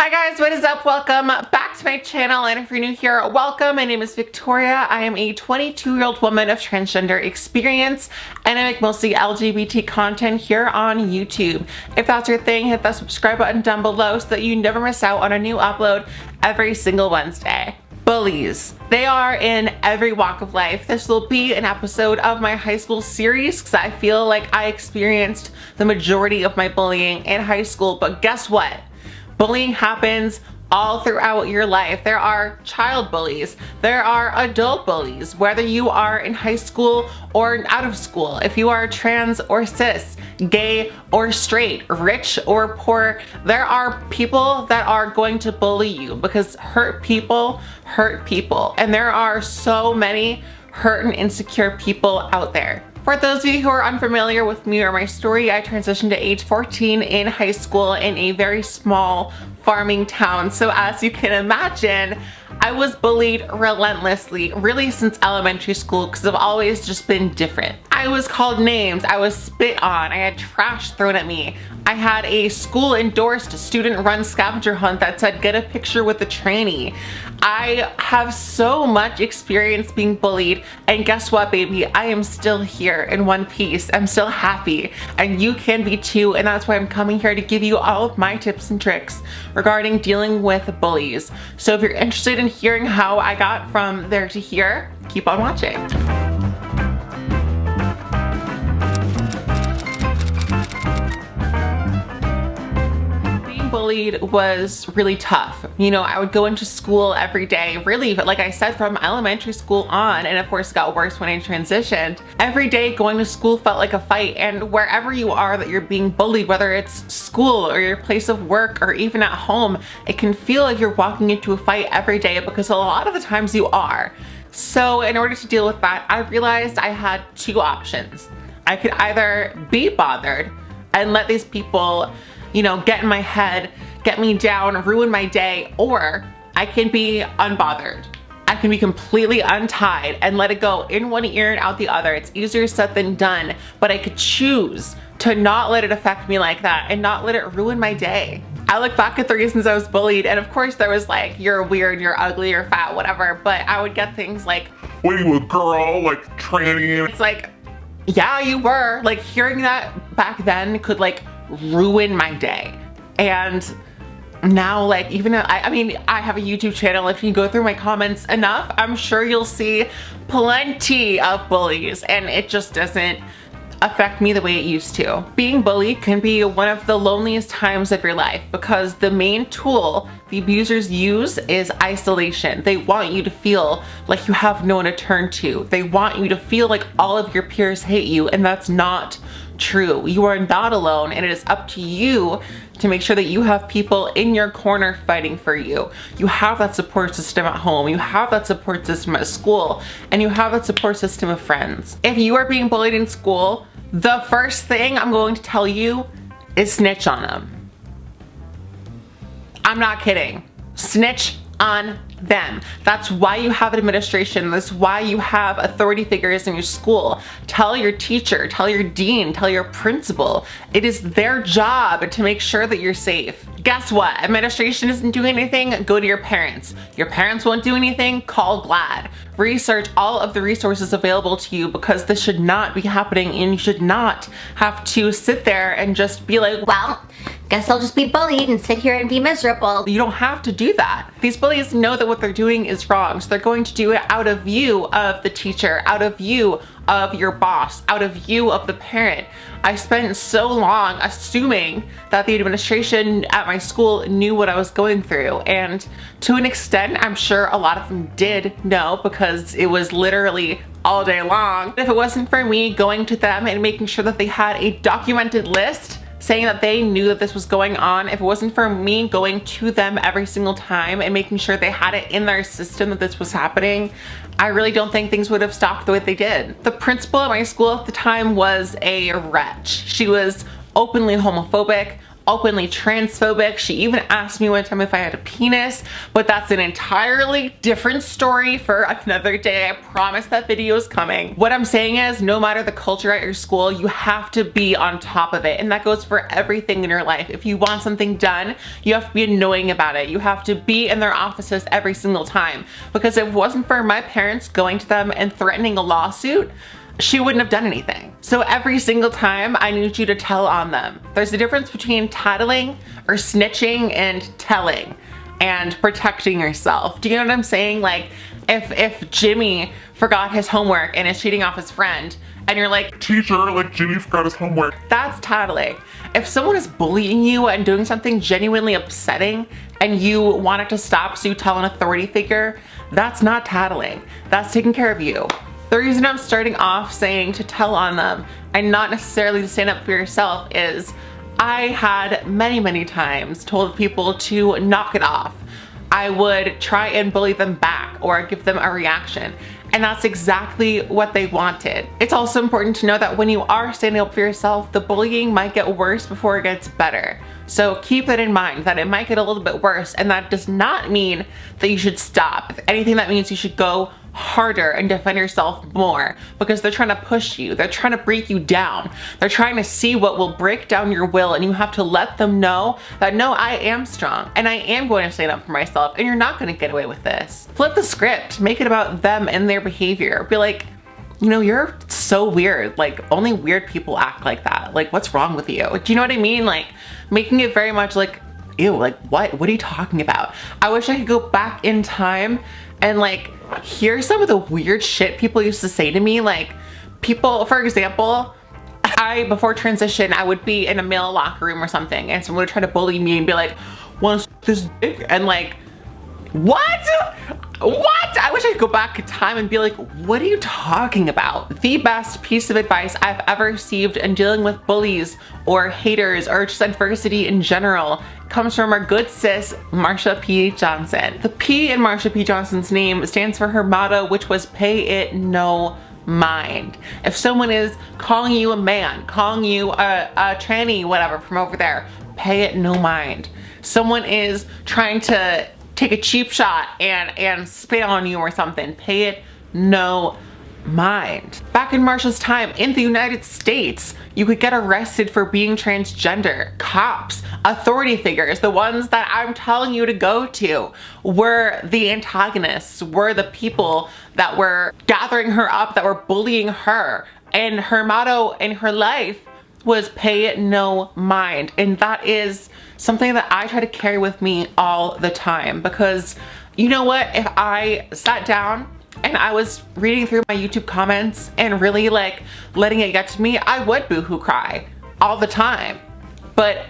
Hi guys, what is up? Welcome back to my channel, and if you're new here, welcome. My name is Victoria. I am a 22-year-old woman of transgender experience, and I make mostly LGBT content here on YouTube. If that's your thing, hit that subscribe button down below so that you never miss out on a new upload every single Wednesday. Bullies. They are in every walk of life. This will be an episode of my high school series because I feel like I experienced the majority of my bullying in high school, but guess what? Bullying happens all throughout your life. There are child bullies, there are adult bullies, whether you are in high school or out of school, if you are trans or cis, gay or straight, rich or poor, there are people that are going to bully you because hurt people, and there are so many hurt and insecure people out there. For those of you who are unfamiliar with me or my story, I transitioned to age 14 in high school in a very small farming town. So as you can imagine, I was bullied relentlessly, really since elementary school, because I've always just been different. I was called names, I was spit on, I had trash thrown at me. I had a school-endorsed student-run scavenger hunt that said, "Get a picture with the trainee." I have so much experience being bullied, and guess what, baby? I am still here in one piece. I'm still happy, and you can be too, and that's why I'm coming here to give you all of my tips and tricks regarding dealing with bullies. So if you're interested in hearing how I got from there to here, keep on watching. Bullied was really tough. You know, I would go into school every day, really, but like I said, from elementary school on, and of course it got worse when I transitioned. Every day going to school felt like a fight, and wherever you are that you're being bullied, whether it's school or your place of work or even at home, it can feel like you're walking into a fight every day because a lot of the times you are. So in order to deal with that, I realized I had two options. I could either be bothered and let these people, you know, get in my head, get me down, ruin my day, or I can be unbothered. I can be completely untied and let it go in one ear and out the other. It's easier said than done, but I could choose to not let it affect me like that and not let it ruin my day. I look back at the reasons I was bullied, and of course there was like, you're weird, you're ugly, you're fat, whatever, but I would get things like, "What are you, a girl? Like, tranny?" It's like, yeah, you were. Like, hearing that back then could like ruin my day. And now, like, even I mean, I have a YouTube channel. If you go through my comments enough, I'm sure you'll see plenty of bullies, and it just doesn't affect me the way it used to. Being bullied can be one of the loneliest times of your life because the main tool the abusers use is isolation. They want you to feel like you have no one to turn to. They want you to feel like all of your peers hate you, and that's not true. You are not alone, and it is up to you to make sure that you have people in your corner fighting for you. You have that support system at home, you have that support system at school, and you have that support system of friends. If you are being bullied in school, the first thing I'm going to tell you is snitch on them. I'm not kidding. Snitch on them. That's why you have administration. That's why you have authority figures in your school. Tell your teacher, tell your dean, tell your principal. It is their job to make sure that you're safe. Guess what? Administration isn't doing anything, go to your parents. Your parents won't do anything, call GLAAD. Research all of the resources available to you because this should not be happening, and you should not have to sit there and just be like, well, guess I'll just be bullied and sit here and be miserable. You don't have to do that. These bullies know that what they're doing is wrong, so they're going to do it out of view of the teacher, out of view of your boss, out of view of the parent. I spent so long assuming that the administration at my school knew what I was going through, and to an extent, I'm sure a lot of them did know because it was literally all day long. If it wasn't for me going to them and making sure that they had a documented list saying that they knew that this was going on, if it wasn't for me going to them every single time and making sure they had it in their system that this was happening, I really don't think things would have stopped the way they did. The principal at my school at the time was a wretch. She was openly homophobic, openly transphobic. She even asked me one time if I had a penis, but that's an entirely different story for another day. I promise that video is coming. What I'm saying is, no matter the culture at your school, you have to be on top of it. And that goes for everything in your life. If you want something done, you have to be annoying about it. You have to be in their offices every single time. Because if it wasn't for my parents going to them and threatening a lawsuit, she wouldn't have done anything. So every single time I need you to tell on them. There's a difference between tattling or snitching and telling and protecting yourself. Do you know what I'm saying? Like if Jimmy forgot his homework and is cheating off his friend and you're like, teacher, like Jimmy forgot his homework. that's tattling. If someone is bullying you and doing something genuinely upsetting and you want it to stop so you tell an authority figure, that's not tattling. That's taking care of you. The reason I'm starting off saying to tell on them and not necessarily to stand up for yourself is I had many times told people to knock it off. I would try and bully them back or give them a reaction. And that's exactly what they wanted. It's also important to know that when you are standing up for yourself, the bullying might get worse before it gets better. So keep that in mind, that it might get a little bit worse, and that does not mean that you should stop. If anything, that means you should go harder and defend yourself more, because they're trying to push you. They're trying to break you down. They're trying to see what will break down your will, and you have to let them know that no, I am strong and I am going to stand up for myself, and you're not going to get away with this. Flip the script, make it about them and their behavior. Be like, you know, you're so weird. Like, only weird people act like that. Like, what's wrong with you? Do you know what I mean? Like, making it very much like, ew, like what are you talking about? I wish I could go back in time and like hear some of the weird shit people used to say to me. Like people, for example, before transition, I would be in a male locker room or something and someone would try to bully me and be like, wanna suck this dick? And like, what? I wish I could go back in time and be like, what are you talking about? The best piece of advice I've ever received in dealing with bullies or haters or just adversity in general comes from our good sis, Marsha P. Johnson. The P in Marsha P. Johnson's name stands for her motto, which was pay it no mind. If someone is calling you a man, calling you a tranny, whatever, from over there, pay it no mind. Someone is trying to take a cheap shot and spit on you or something, pay it no mind. Back in Marsha's time in the United States, you could get arrested for being transgender. Cops, authority figures, the ones that I'm telling you to go to, were the antagonists, were the people that were gathering her up, that were bullying her. And her motto in her life was pay it no mind. And that is something that I try to carry with me all the time, because you know what, if I sat down and I was reading through my YouTube comments and really like letting it get to me, I would boohoo cry all the time. But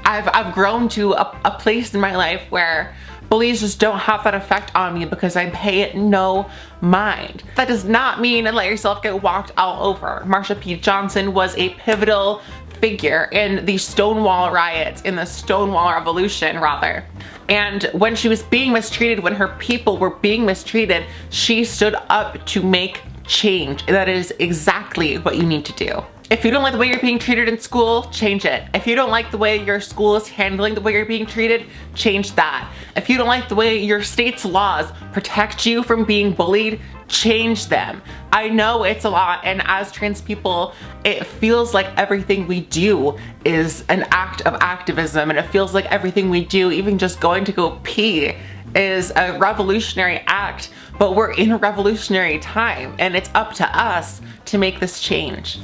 I've grown to a place in my life where bullies just don't have that effect on me because I pay it no mind. That does not mean let yourself get walked all over. Marsha P. Johnson was a pivotal figure in the Stonewall riots, in the Stonewall Revolution rather. And when she was being mistreated, when her people were being mistreated, she stood up to make change. That is exactly what you need to do. If you don't like the way you're being treated in school, change it. If you don't like the way your school is handling the way you're being treated, change that. If you don't like the way your state's laws protect you from being bullied, change them. I know it's a lot, and as trans people, it feels like everything we do is an act of activism, and it feels like everything we do, even just going to go pee, is a revolutionary act, but we're in a revolutionary time, and it's up to us to make this change.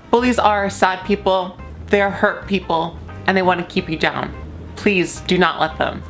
Bullies are sad people, they're hurt people, and they want to keep you down. Please do not let them.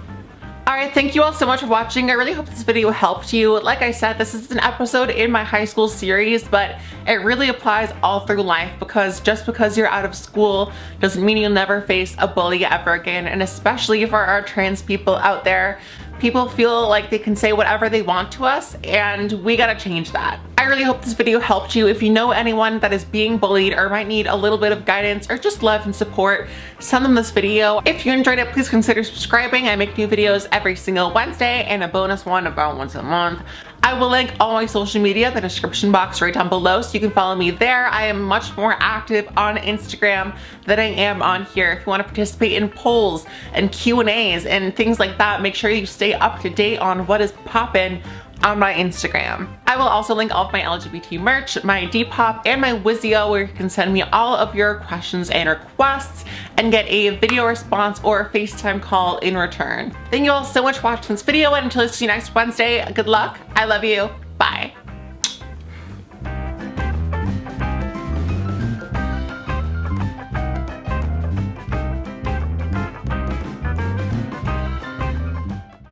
Alright, thank you all so much for watching. I really hope this video helped you. Like I said, this is an episode in my high school series, but it really applies all through life, because just because you're out of school doesn't mean you'll never face a bully ever again. And especially for our trans people out there, people feel like they can say whatever they want to us, and we gotta change that. I really hope this video helped you. If you know anyone that is being bullied or might need a little bit of guidance or just love and support, send them this video. If you enjoyed it, please consider subscribing. I make new videos every single Wednesday and a bonus one about once a month. I will link all my social media in the description box right down below so you can follow me there. I am much more active on Instagram than I am on here. If you want to participate in polls and Q&As and things like that, make sure you stay up to date on what is poppin' on my Instagram. I will also link all of my LGBT merch, my Depop, and my WISIO, where you can send me all of your questions and requests and get a video response or a FaceTime call in return. Thank you all so much for watching this video, and until I see you next Wednesday, good luck, I love you, bye.